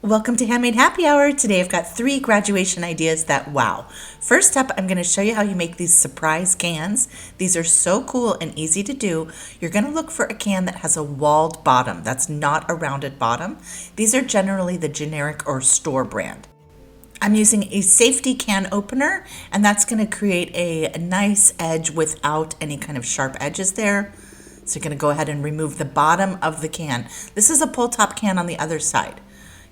Welcome to Handmade Happy Hour. Today I've got 3 graduation ideas that wow. First up, I'm going to show you how you make these surprise cans. These are so cool and easy to do. You're going to look for a can that has a walled bottom. That's not a rounded bottom. These are generally the generic or store brand. I'm using a safety can opener, and that's going to create a nice edge without any kind of sharp edges there. So you're going to go ahead and remove the bottom of the can. This is a pull top can on the other side.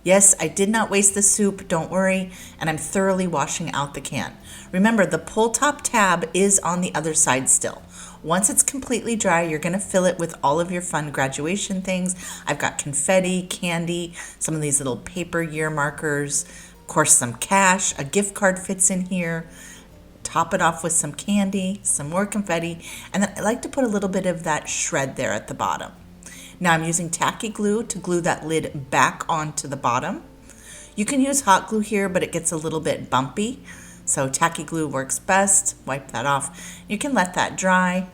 Yes, I did not waste the soup, don't worry, and I'm thoroughly washing out the can. Remember, the pull top tab is on the other side still. Once it's completely dry, you're gonna fill it with all of your fun graduation things. I've got confetti, candy, some of these little paper year markers, of course some cash, a gift card fits in here. Top it off with some candy, some more confetti, and then I like to put a little bit of that shred there at the bottom. Now I'm using tacky glue to glue that lid back onto the bottom. You can use hot glue here, but it gets a little bit bumpy. So tacky glue works best. Wipe that off. You can let that dry.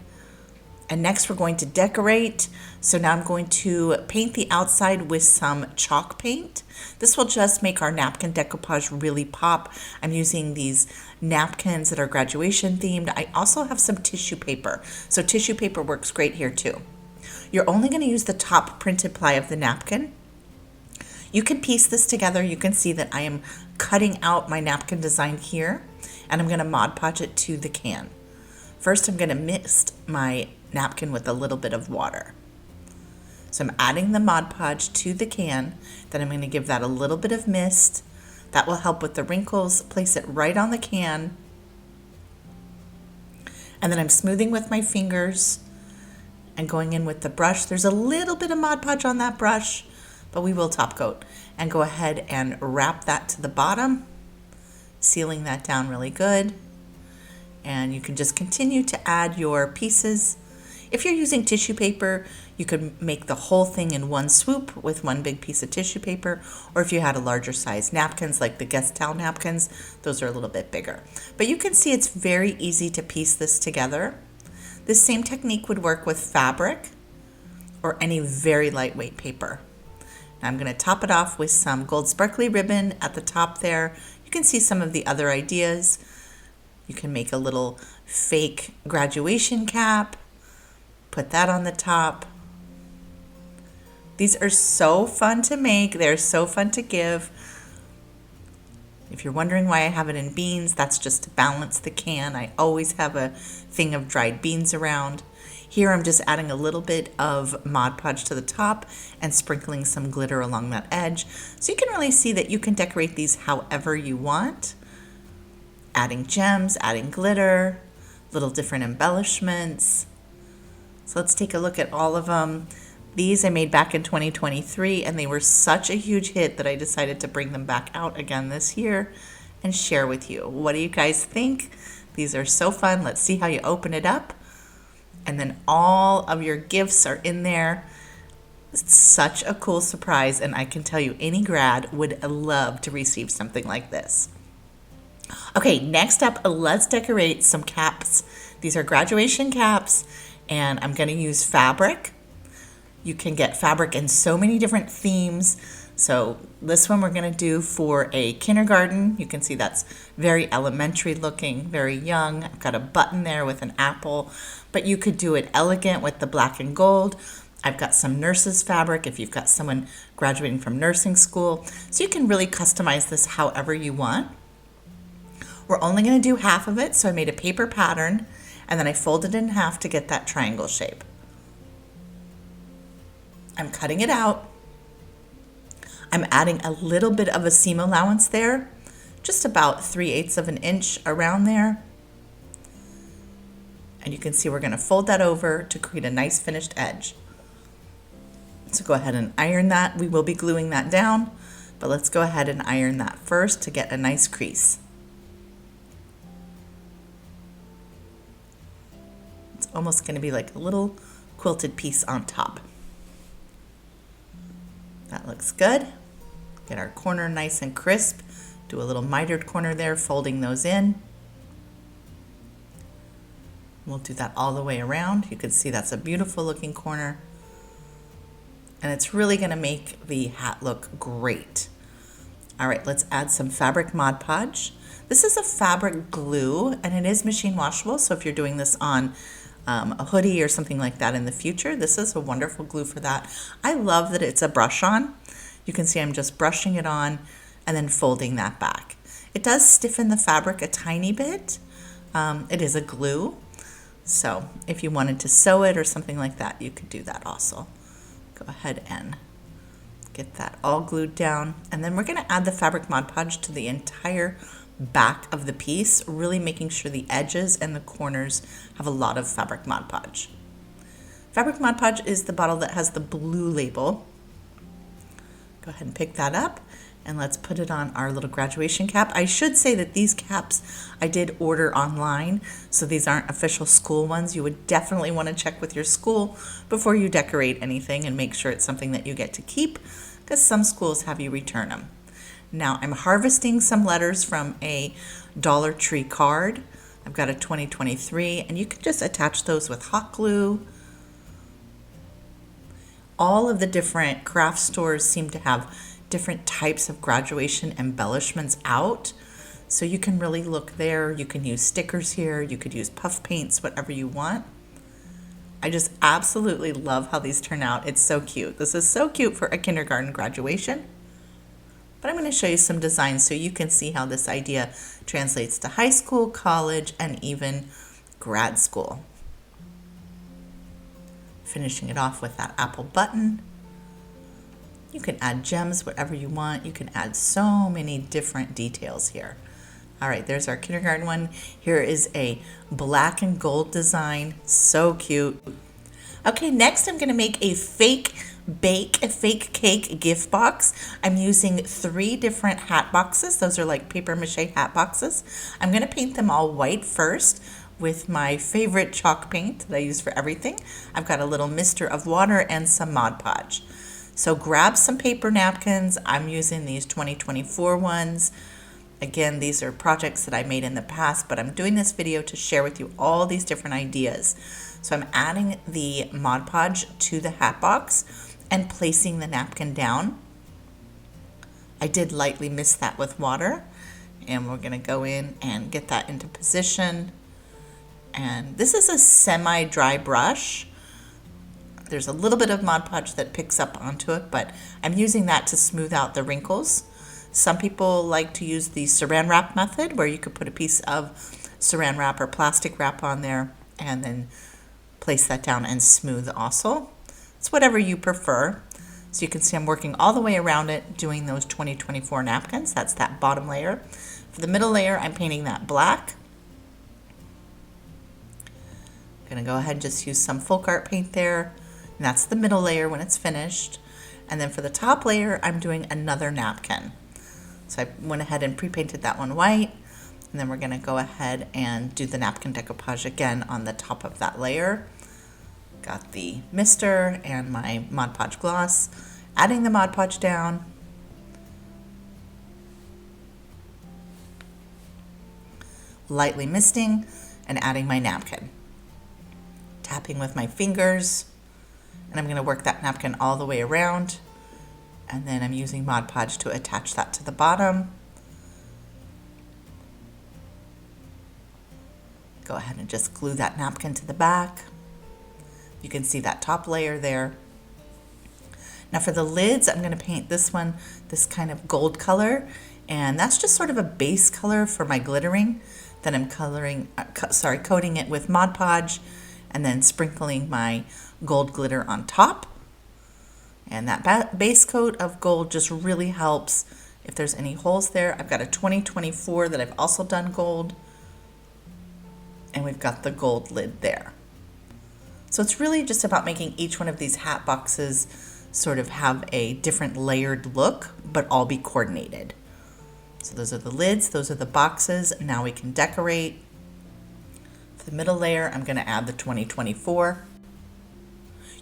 And next we're going to decorate. So now I'm going to paint the outside with some chalk paint. This will just make our napkin decoupage really pop. I'm using these napkins that are graduation themed. I also have some tissue paper. So tissue paper works great here too. You're only going to use the top printed ply of the napkin. You can piece this together. You can see that I am cutting out my napkin design here, and I'm going to Mod Podge it to the can. First, I'm going to mix my napkin with a little bit of water. So I'm adding the Mod Podge to the can. Then I'm going to give that a little bit of mist. That will help with the wrinkles. Place it right on the can. And then I'm smoothing with my fingers and going in with the brush. There's a little bit of Mod Podge on that brush, but we will top coat. And go ahead and wrap that to the bottom, sealing that down really good. And you can just continue to add your pieces. If you're using tissue paper, you could make the whole thing in one swoop with one big piece of tissue paper, or if you had a larger size napkins like the guest towel napkins, those are a little bit bigger. But you can see it's very easy to piece this together. This same technique would work with fabric or any very lightweight paper. Now I'm going to top it off with some gold sparkly ribbon at the top there. You can see some of the other ideas. You can make a little fake graduation cap, put that on the top. These are so fun to make. They're so fun to give. If you're wondering why I have it in beans, that's just to balance the can. I always have a thing of dried beans around. Here I'm just adding a little bit of Mod Podge to the top and sprinkling some glitter along that edge. So you can really see that you can decorate these however you want. Adding gems, adding glitter, little different embellishments. So let's take a look at all of them. These I made back in 2023, and they were such a huge hit that I decided to bring them back out again this year and share with you. What do you guys think? These are so fun. Let's see how you open it up. And then all of your gifts are in there. It's such a cool surprise, and I can tell you any grad would love to receive something like this. Okay, next up, let's decorate some caps. These are graduation caps, and I'm going to use fabric. You can get fabric in so many different themes. So this one we're going to do for a kindergarten. You can see that's very elementary looking, very young. I've got a button there with an apple, but you could do it elegant with the black and gold. I've got some nurses fabric if you've got someone graduating from nursing school. So you can really customize this however you want. We're only going to do half of it, so I made a paper pattern, and then I folded it in half to get that triangle shape. I'm cutting it out. I'm adding a little bit of a seam allowance there, just about 3/8 of an inch around there. And you can see we're going to fold that over to create a nice finished edge. So go ahead and iron that. We will be gluing that down, but let's go ahead and iron that first to get a nice crease. It's almost going to be like a little quilted piece on top. That looks good. Get our corner nice and crisp. Do a little mitered corner there, folding those in. We'll do that all the way around. You can see that's a beautiful looking corner. And it's really going to make the hat look great. All right, let's add some fabric Mod Podge. This is a fabric glue and it is machine washable. So if you're doing this on a hoodie or something like that in the future, this is a wonderful glue for that. I love that it's a brush on. You can see I'm just brushing it on and then folding that back. It does stiffen the fabric a tiny bit. It is a glue. So if you wanted to sew it or something like that, you could do that also. Go ahead and get that all glued down. And then we're going to add the fabric Mod Podge to the entire back of the piece, really making sure the edges and the corners have a lot of fabric Mod Podge. Fabric Mod Podge is the bottle that has the blue label. Go ahead and pick that up and let's put it on our little graduation cap. I should say that these caps I did order online, so these aren't official school ones. You would definitely want to check with your school before you decorate anything and make sure it's something that you get to keep, because some schools have you return them. Now I'm harvesting some letters from a Dollar Tree card. I've got a 2023 and you can just attach those with hot glue. All of the different craft stores seem to have different types of graduation embellishments out. So you can really look there. You can use stickers here. You could use puff paints, whatever you want. I just absolutely love how these turn out. It's so cute. This is so cute for a kindergarten graduation. But I'm going to show you some designs so you can see how this idea translates to high school, college, and even grad school. Finishing it off with that apple button. You can add gems, whatever you want. You can add so many different details here. All right, there's our kindergarten one. Here is a black and gold design. So cute. Okay, next I'm gonna make a fake cake gift box. I'm using 3 different hat boxes. Those are like paper mache hat boxes. I'm gonna paint them all white first with my favorite chalk paint that I use for everything. I've got a little mister of water and some Mod Podge. So grab some paper napkins. I'm using these 2024 ones. Again, these are projects that I made in the past, but I'm doing this video to share with you all these different ideas. So I'm adding the Mod Podge to the hat box and placing the napkin down. I did lightly mist that with water, and we're gonna go in and get that into position. And this is a semi-dry brush. There's a little bit of Mod Podge that picks up onto it, but I'm using that to smooth out the wrinkles. Some people like to use the saran wrap method, where you could put a piece of saran wrap or plastic wrap on there and then place that down and smooth also. It's whatever you prefer. So you can see I'm working all the way around it, doing those 2024 napkins. That's that bottom layer. For the middle layer, I'm painting that black. I'm gonna go ahead and just use some folk art paint there. And that's the middle layer when it's finished. And then for the top layer, I'm doing another napkin. So I went ahead and pre-painted that one white. And then we're gonna go ahead and do the napkin decoupage again on the top of that layer. Got the mister and my Mod Podge gloss. Adding the Mod Podge down. Lightly misting and adding my napkin. Tapping with my fingers. And I'm gonna work that napkin all the way around. And then I'm using Mod Podge to attach that to the bottom. Go ahead and just glue that napkin to the back. You can see that top layer there. Now for the lids, I'm gonna paint this one, this kind of gold color. And that's just sort of a base color for my glittering. Then I'm coating it with Mod Podge and then sprinkling my gold glitter on top. And that base coat of gold just really helps if there's any holes there. I've got a 2024 that I've also done gold. And we've got the gold lid there. So it's really just about making each one of these hat boxes sort of have a different layered look, but all be coordinated. So those are the lids, those are the boxes. Now we can decorate. For the middle layer, I'm gonna add the 2024.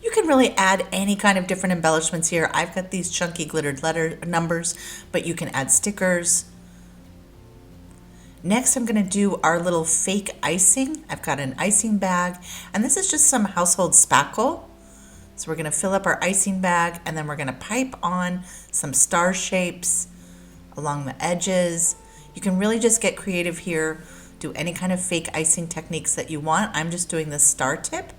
You can really add any kind of different embellishments here. I've got these chunky glittered letter numbers, but you can add stickers. Next, I'm gonna do our little fake icing. I've got an icing bag, and this is just some household spackle. So we're gonna fill up our icing bag, and then we're gonna pipe on some star shapes along the edges. You can really just get creative here, do any kind of fake icing techniques that you want. I'm just doing the star tip.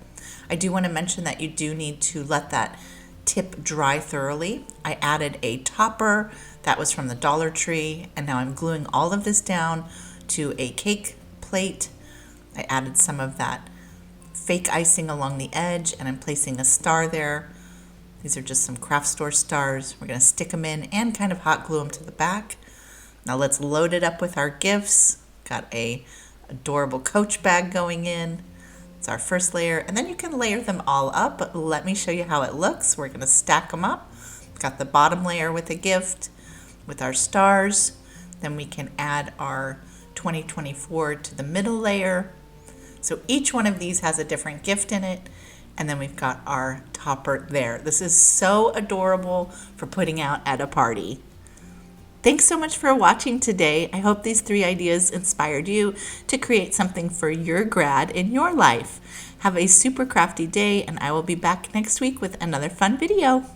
I do want to mention that you do need to let that tip dry thoroughly. I added a topper that was from the Dollar Tree, and now I'm gluing all of this down to a cake plate. I added some of that fake icing along the edge, and I'm placing a star there. These are just some craft store stars. We're going to stick them in and kind of hot glue them to the back. Now let's load it up with our gifts. Got a adorable Coach bag going in. It's our first layer, and then you can layer them all up, but let me show you how it looks. We're going to stack them up. Got the bottom layer with a gift with our stars. Then we can add our 2024 to the middle layer. So each one of these has a different gift in it. And then we've got our topper there. This is so adorable for putting out at a party. Thanks so much for watching today. I hope these 3 ideas inspired you to create something for your grad in your life. Have a super crafty day, and I will be back next week with another fun video.